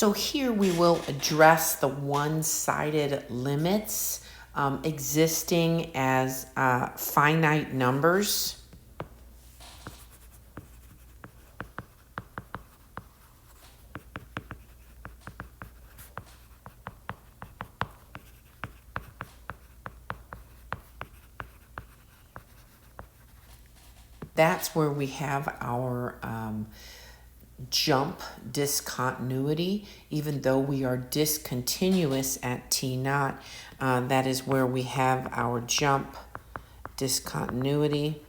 So here we will address the one-sided limits existing as finite numbers. That's where we have our jump discontinuity. Even though we are discontinuous at t naught, that is where we have our jump discontinuity.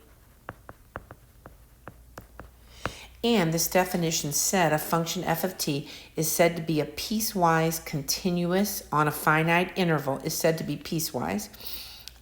And this definition said a function f of t is said to be a piecewise continuous on a finite interval, is said to be piecewise,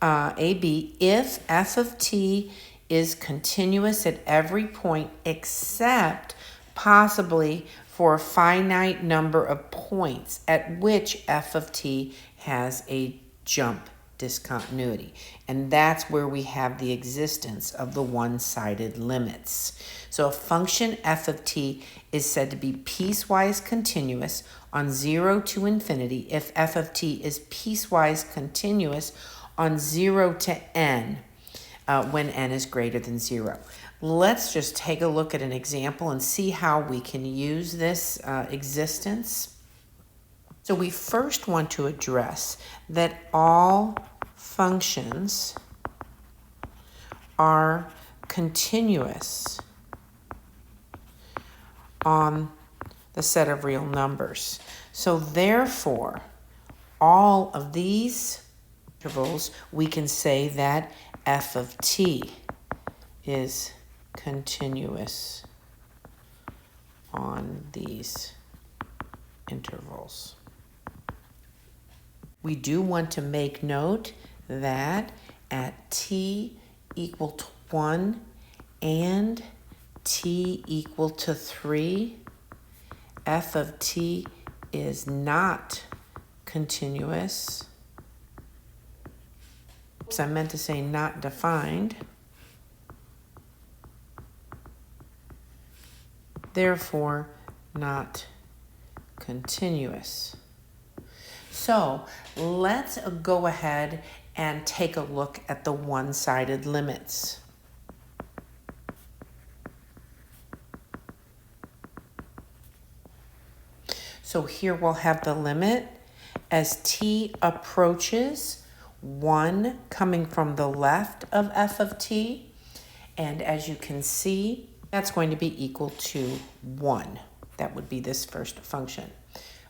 AB, if f of t is continuous at every point except possibly for a finite number of points at which f of t has a jump discontinuity. And that's where we have the existence of the one-sided limits. So a function f of t is said to be piecewise continuous on 0 to infinity if f of t is piecewise continuous on 0 to n when n is greater than 0. Let's just take a look at an example and see how we can use this existence. So we first want to address that all functions are continuous on the set of real numbers. So therefore, all of these intervals, we can say that f of t is continuous on these intervals. We do want to make note that at t equal to 1 and t equal to 3, f of t is not continuous. Oops, I meant to say not defined. Therefore, not continuous. So let's go ahead and take a look at the one-sided limits. So here we'll have the limit as t approaches 1 coming from the left of f of t. And as you can see, that's going to be equal to 1. That would be this first function.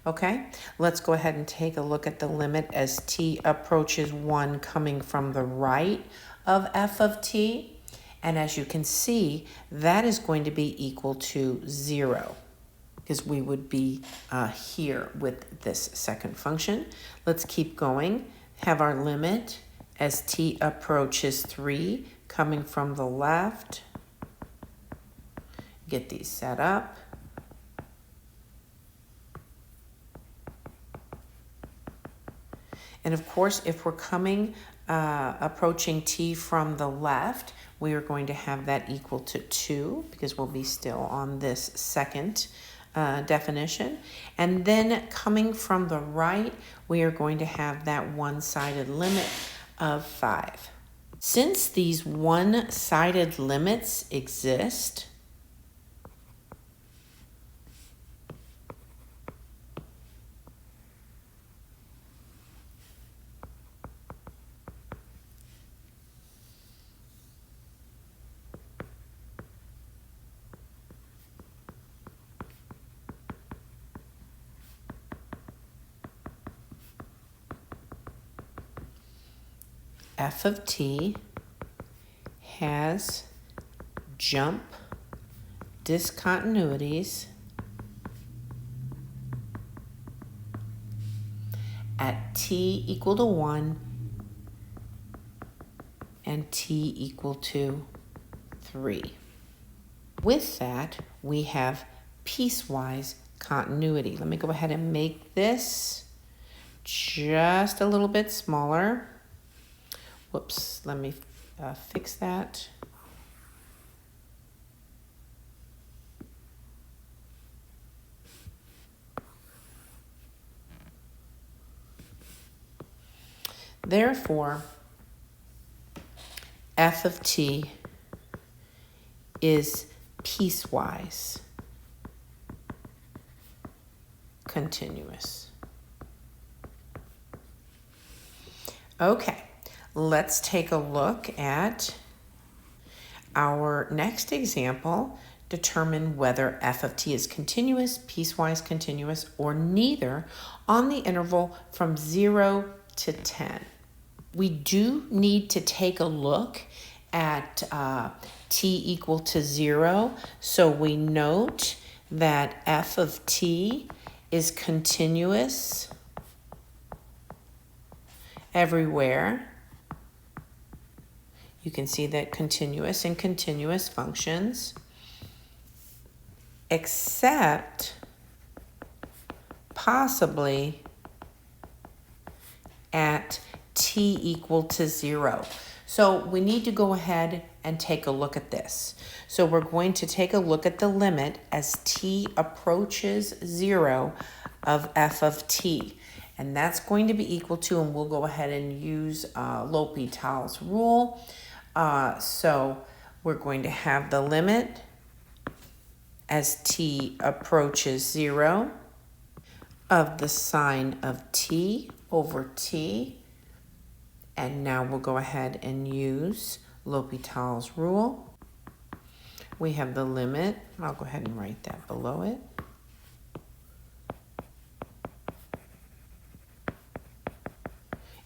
Okay, let's go ahead and take a look at the limit as t approaches 1 coming from the right of f of t. And as you can see, that is going to be equal to 0 because we would be here with this second function. Let's keep going. Have our limit as t approaches 3 coming from the left. Get these set up. And of course, if we're approaching t from the left, we are going to have that equal to 2 because we'll be still on this second definition. And then coming from the right, we are going to have that one-sided limit of 5. Since these one-sided limits exist, f of t has jump discontinuities at t equal to 1 and t equal to 3. With that, we have piecewise continuity. Let me go ahead and make this just a little bit smaller. Whoops, let me fix that. Therefore, f of t is piecewise continuous. Okay, let's take a look at our next example. Determine whether f of t is continuous, piecewise continuous, or neither on the interval from 0 to 10. We do need to take a look at t equal to 0. So we note that f of t is continuous everywhere. You can see that continuous and continuous functions, except possibly at t equal to 0. So we need to go ahead and take a look at this. So we're going to take a look at the limit as t approaches 0 of f of t. And that's going to be equal to, and we'll go ahead and use L'Hopital's rule. So we're going to have the limit as t approaches 0 of the sine of t over t. And now we'll go ahead and use L'Hopital's rule. We have the limit. I'll go ahead and write that below it.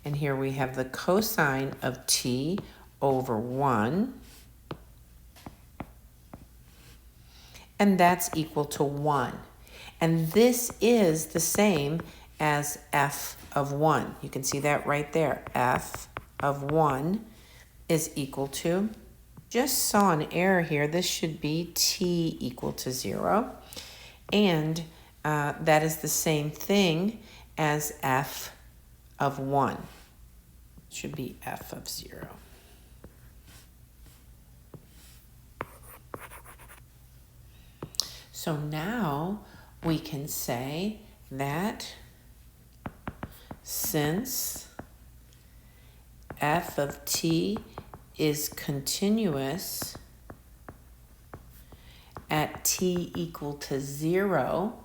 And here we have the cosine of t over 1. And that's equal to 1. And this is the same as f of 1. You can see that right there. F of 1 is equal to, just saw an error here. This should be t equal to 0. And that is the same thing as f of 1. It should be f of 0. So now we can say that since f of t is continuous at t equal to 0,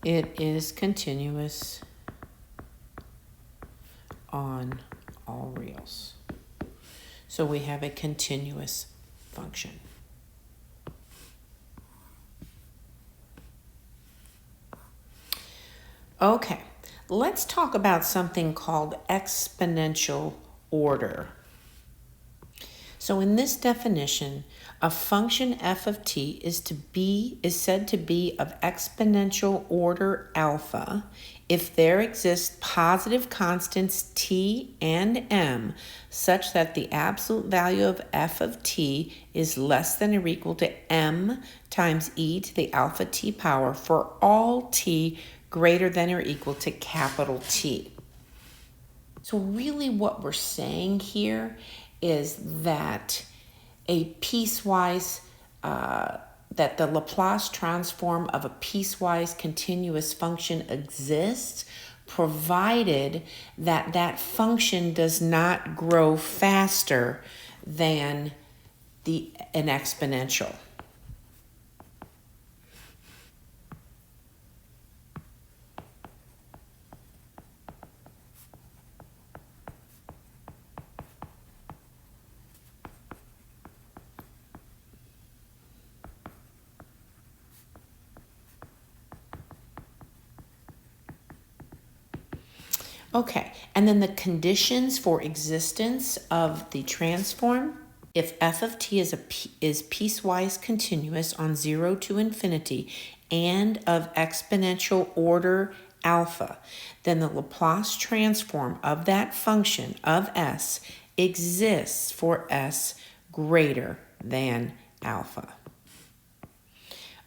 it is continuous on all reals. So we have a continuous function. Okay, let's talk about something called exponential order. So in this definition, a function f of t is said to be of exponential order alpha if there exist positive constants t and m such that the absolute value of f of t is less than or equal to m times e to the alpha t power for all t greater than or equal to capital T. So really what we're saying here is that a piecewise, that the Laplace transform of a piecewise continuous function exists, provided that that function does not grow faster than an exponential. Okay, and then the conditions for existence of the transform. If f of t is piecewise continuous on 0 to infinity and of exponential order alpha, then the Laplace transform of that function of s exists for s greater than alpha.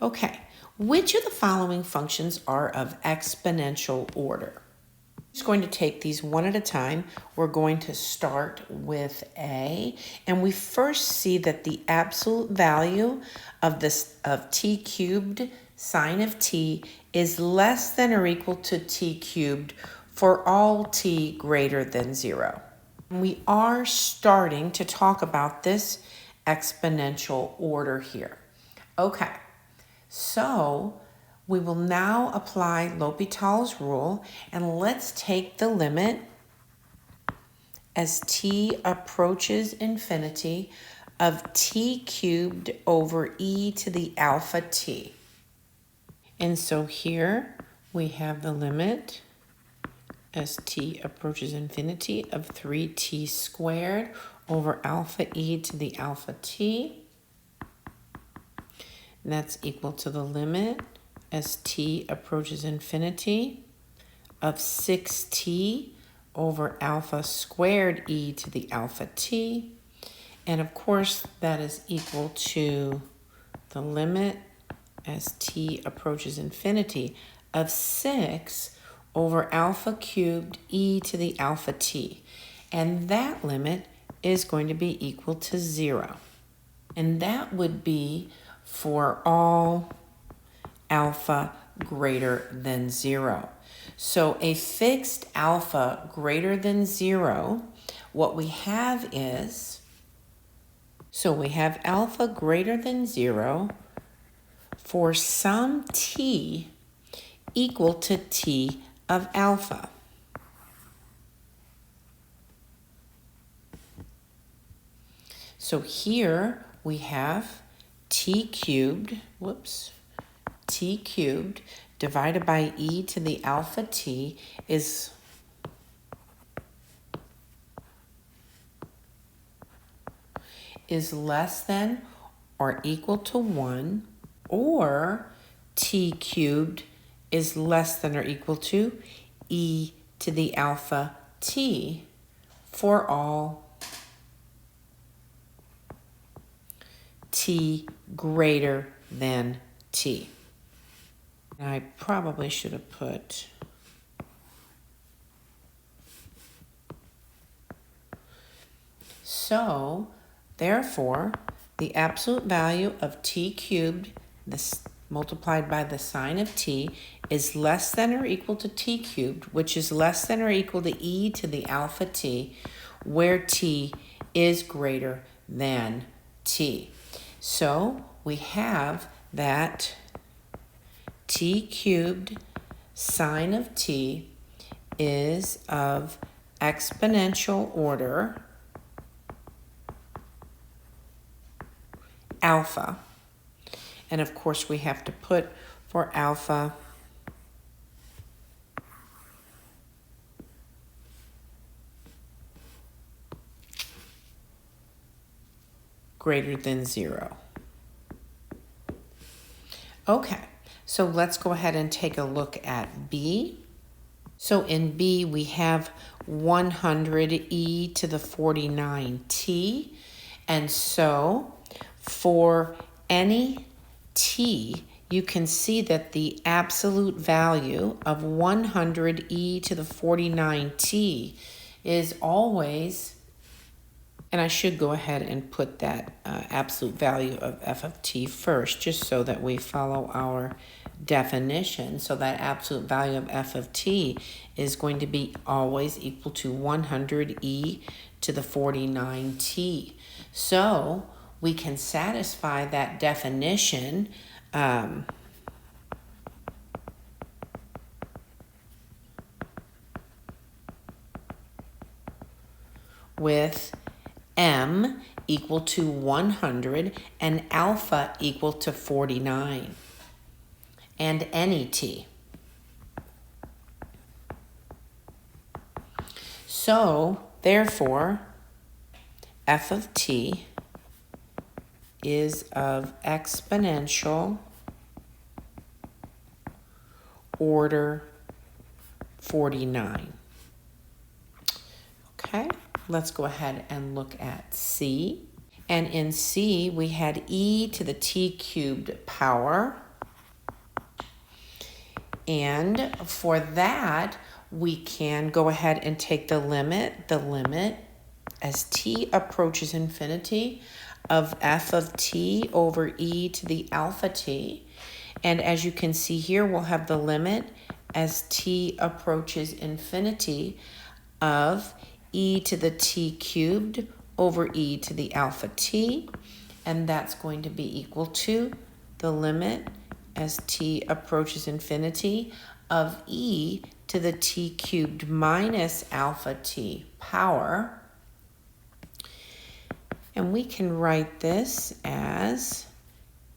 Okay, which of the following functions are of exponential order? Just going to take these one at a time. We're going to start with A, and we first see that the absolute value of t cubed sine of t is less than or equal to t cubed for all t greater than 0. We are starting to talk about this exponential order here. Okay, so we will now apply L'Hopital's rule, and let's take the limit as t approaches infinity of t cubed over e to the alpha t. And so here we have the limit as t approaches infinity of 3t squared over alpha e to the alpha t. And that's equal to the limit as t approaches infinity of 6t over alpha squared e to the alpha t. And of course, that is equal to the limit as t approaches infinity of 6 over alpha cubed e to the alpha t. And that limit is going to be equal to 0. And that would be for all alpha greater than 0. So a fixed alpha greater than 0, what we have is, so we have alpha greater than 0 for some t equal to t of alpha. So here we have t cubed, t cubed divided by e to the alpha t is less than or equal to 1, or t cubed is less than or equal to e to the alpha t for all t greater than t. Now, I probably should have put so, therefore, the absolute value of t cubed, this multiplied by the sine of t, is less than or equal to t cubed, which is less than or equal to e to the alpha t, where t is greater than t. So we have that t cubed sine of t is of exponential order alpha. And of course we have to put for alpha greater than 0. Okay, so let's go ahead and take a look at B. So in B we have 100e to the 49t, and so for any t, you can see that the absolute value of 100e to the 49t is always, and I should go ahead and put that absolute value of f of t first, just so that we follow our definition. So that absolute value of f of t is going to be always equal to 100e to the 49t. So we can satisfy that definition with m equal to 100 and alpha equal to 49, and any t. So, therefore, f of t is of exponential order 49. Okay, let's go ahead and look at C. And in C, we had e to the t cubed power. And for that, we can go ahead and take the limit as t approaches infinity of f of t over e to the alpha t. And as you can see here, we'll have the limit as t approaches infinity of e to the t cubed over e to the alpha t. And that's going to be equal to the limit as t approaches infinity of e to the t cubed minus alpha t power. And we can write this as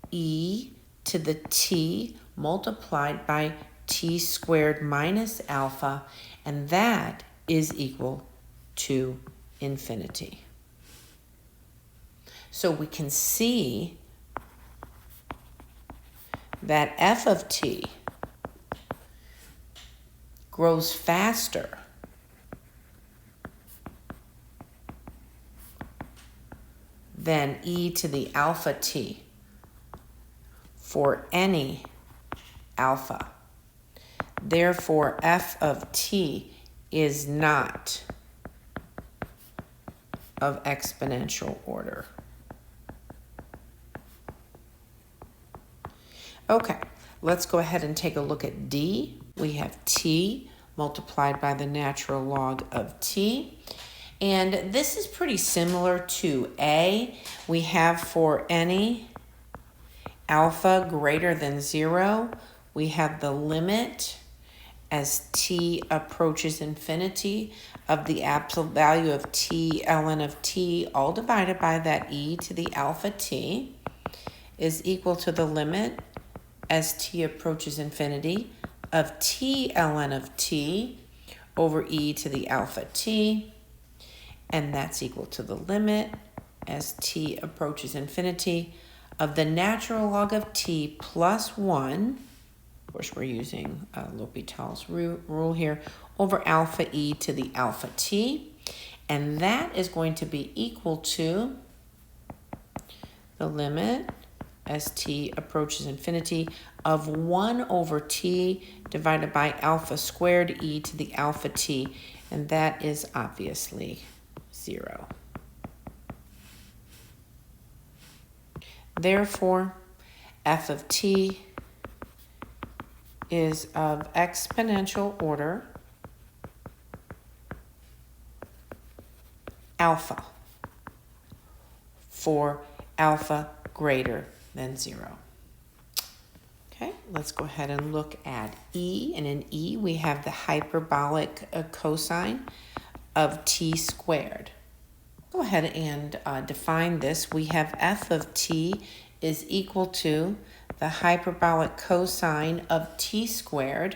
e to the t multiplied by t squared minus alpha, and that is equal to infinity. So we can see that f of t grows faster than e to the alpha t for any alpha. Therefore, f of t is not of exponential order. Okay, let's go ahead and take a look at D. We have t multiplied by the natural log of t. And this is pretty similar to A. We have for any alpha greater than 0, we have the limit as t approaches infinity of the absolute value of t ln of t, all divided by that e to the alpha t, is equal to the limit as t approaches infinity of t ln of t over e to the alpha t, and that's equal to the limit as t approaches infinity of the natural log of t plus 1, of course we're using L'Hopital's rule here, over alpha e to the alpha t, and that is going to be equal to the limit as t approaches infinity of 1 over t divided by alpha squared e to the alpha t, and that is obviously 0. Therefore, f of t is of exponential order alpha for alpha greater than 0. Okay, let's go ahead and look at E. And in E, we have the hyperbolic cosine of t squared. Go ahead and define this. We have f of t is equal to the hyperbolic cosine of t squared,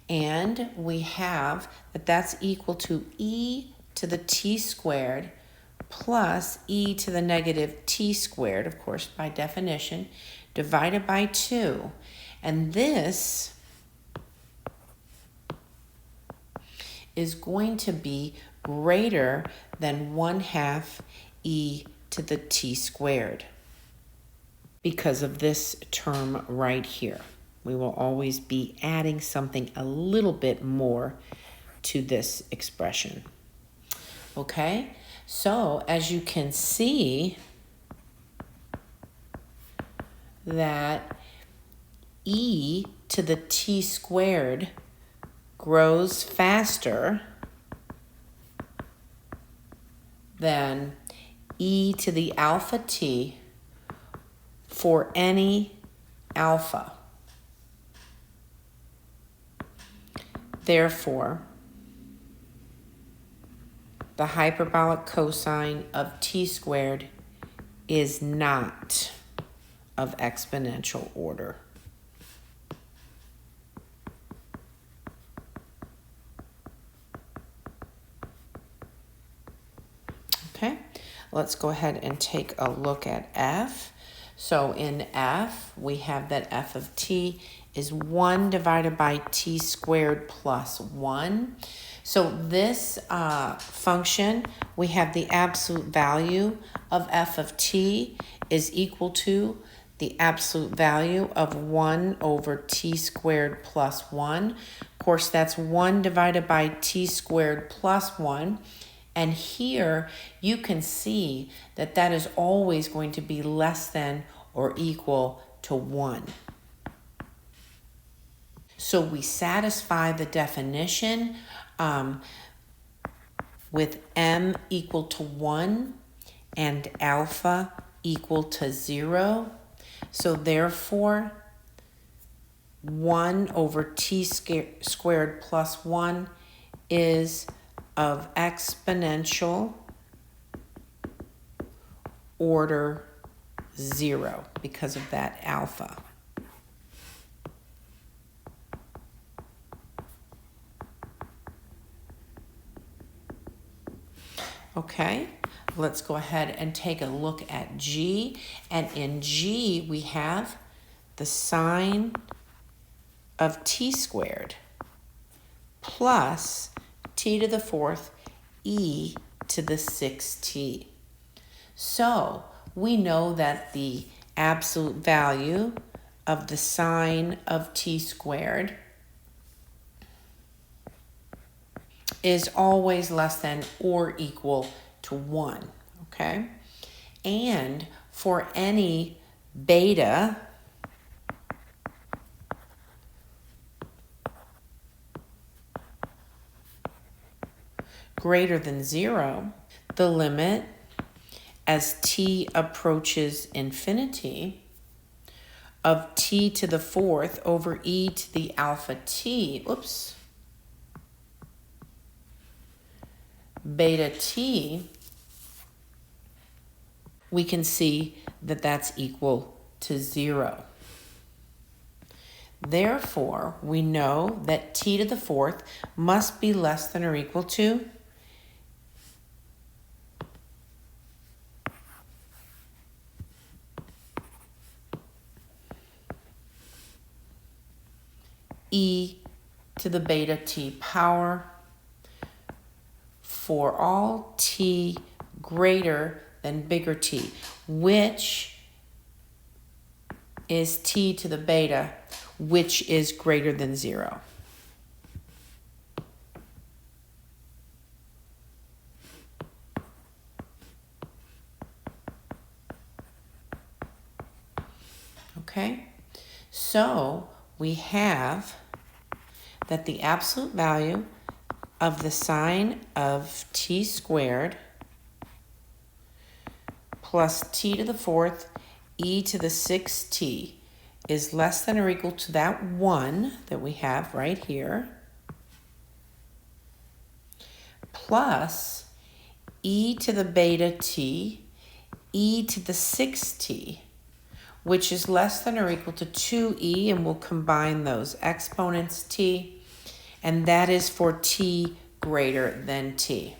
and we have that that's equal to e to the t squared plus e to the negative t squared, of course by definition, divided by 2. And this is going to be greater than 1/2 e to the t squared because of this term right here. We will always be adding something a little bit more to this expression. Okay, so as you can see that e to the t squared grows faster than e to the alpha t for any alpha. Therefore, the hyperbolic cosine of t squared is not of exponential order. Okay, let's go ahead and take a look at F. So in F, we have that f of t is 1 divided by t squared plus 1. So this function, we have the absolute value of f of t is equal to the absolute value of 1 over t squared plus 1. Of course, that's 1 divided by t squared plus 1. And here you can see that that is always going to be less than or equal to 1. So we satisfy the definition with m equal to 1 and alpha equal to 0. So therefore, 1 over t squared plus 1 is of exponential order 0 because of that alpha. Okay, let's go ahead and take a look at G. And in G, we have the sine of t squared plus t to the 4th e to the 6t. So we know that the absolute value of the sine of t squared is always less than or equal to 1, okay? And for any beta greater than 0, the limit as t approaches infinity of t to the 4th over e to the alpha t, beta t, we can see that that's equal to 0. Therefore, we know that t to the 4th must be less than or equal to e to the beta t power for all t greater than bigger T, which is t to the beta, which is greater than 0. Okay, so we have that the absolute value of the sine of t squared plus t to the 4th e to the 6t is less than or equal to that 1 that we have right here, plus e to the beta t e to the 6t, which is less than or equal to 2e, and we'll combine those exponents t, and that is for t greater than t.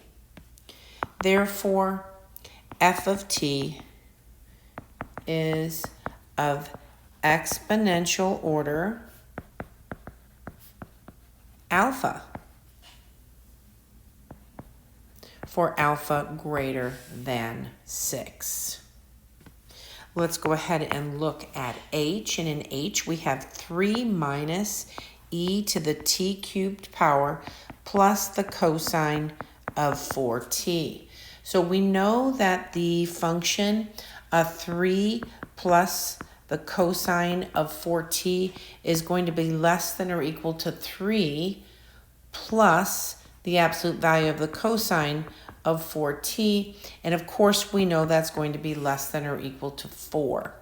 Therefore, f of t is of exponential order alpha for alpha greater than 6. Let's go ahead and look at h, and in h we have 3 minus e to the t cubed power plus the cosine of 4t. So we know that the function of 3 plus the cosine of 4t is going to be less than or equal to 3 plus the absolute value of the cosine of 4t, and of course we know that's going to be less than or equal to 4.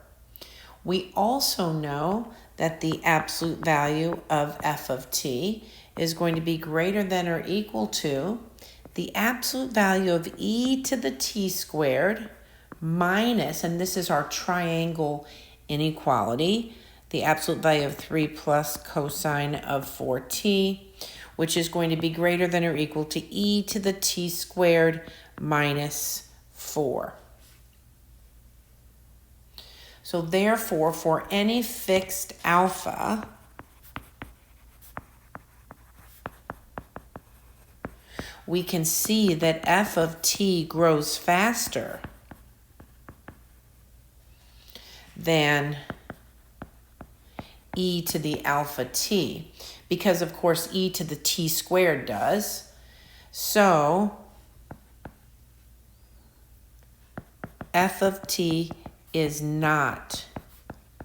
We also know that the absolute value of f of t is going to be greater than or equal to the absolute value of e to the t squared minus, and this is our triangle inequality, the absolute value of 3 plus cosine of 4t, which is going to be greater than or equal to e to the t squared minus 4. So therefore, for any fixed alpha, we can see that f of t grows faster than e to the alpha t, because of course e to the t squared does. So f of t is not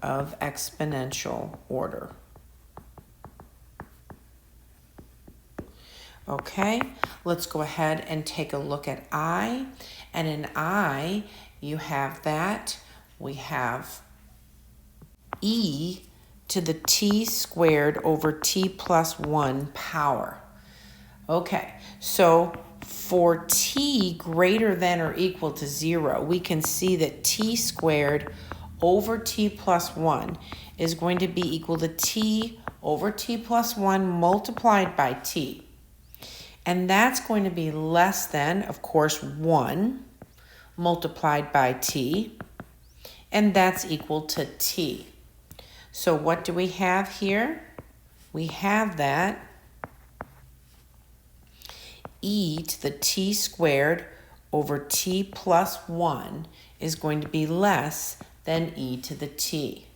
of exponential order. Okay, let's go ahead and take a look at I. And in I, you have that. We have e to the t squared over t plus 1 power. Okay, so for t greater than or equal to 0, we can see that t squared over t plus 1 is going to be equal to t over t plus 1 multiplied by t. And that's going to be less than, of course, 1 multiplied by t, and that's equal to t. So what do we have here? We have that e to the t squared over t plus 1 is going to be less than e to the t.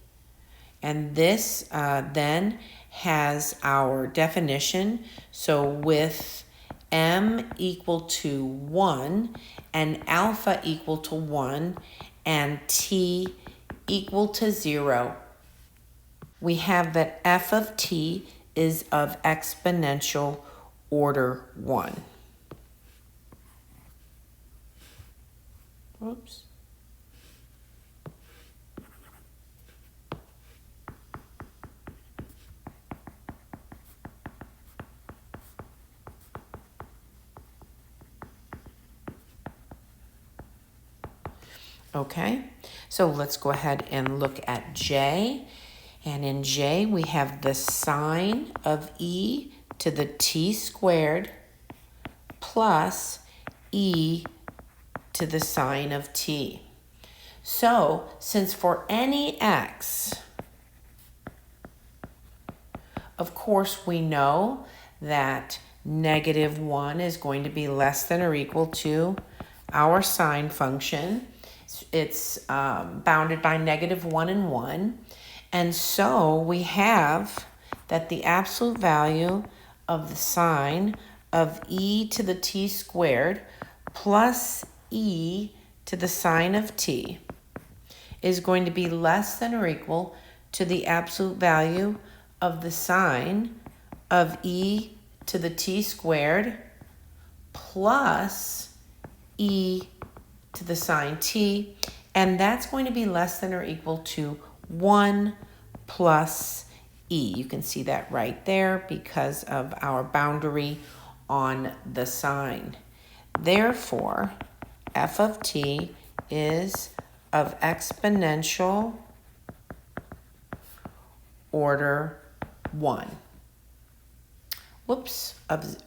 And this then has our definition. So with m equal to 1 and alpha equal to 1 and t equal to 0, we have that f of t is of exponential order 1. Oops. Okay, so let's go ahead and look at J. And in J, we have the sine of e to the t squared plus e to the sine of t. So, since for any x, of course, we know that -1 is going to be less than or equal to our sine function. It's bounded by -1 and 1. And so we have that the absolute value of the sine of e to the t squared plus e to the sine of t is going to be less than or equal to the absolute value of the sine of e to the t squared plus e to the sine t, and that's going to be less than or equal to 1 plus e. You can see that right there because of our boundary on the sine. Therefore, f of t is of exponential order 1. Whoops,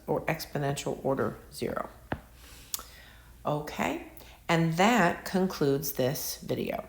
or exponential order 0. Okay, and that concludes this video.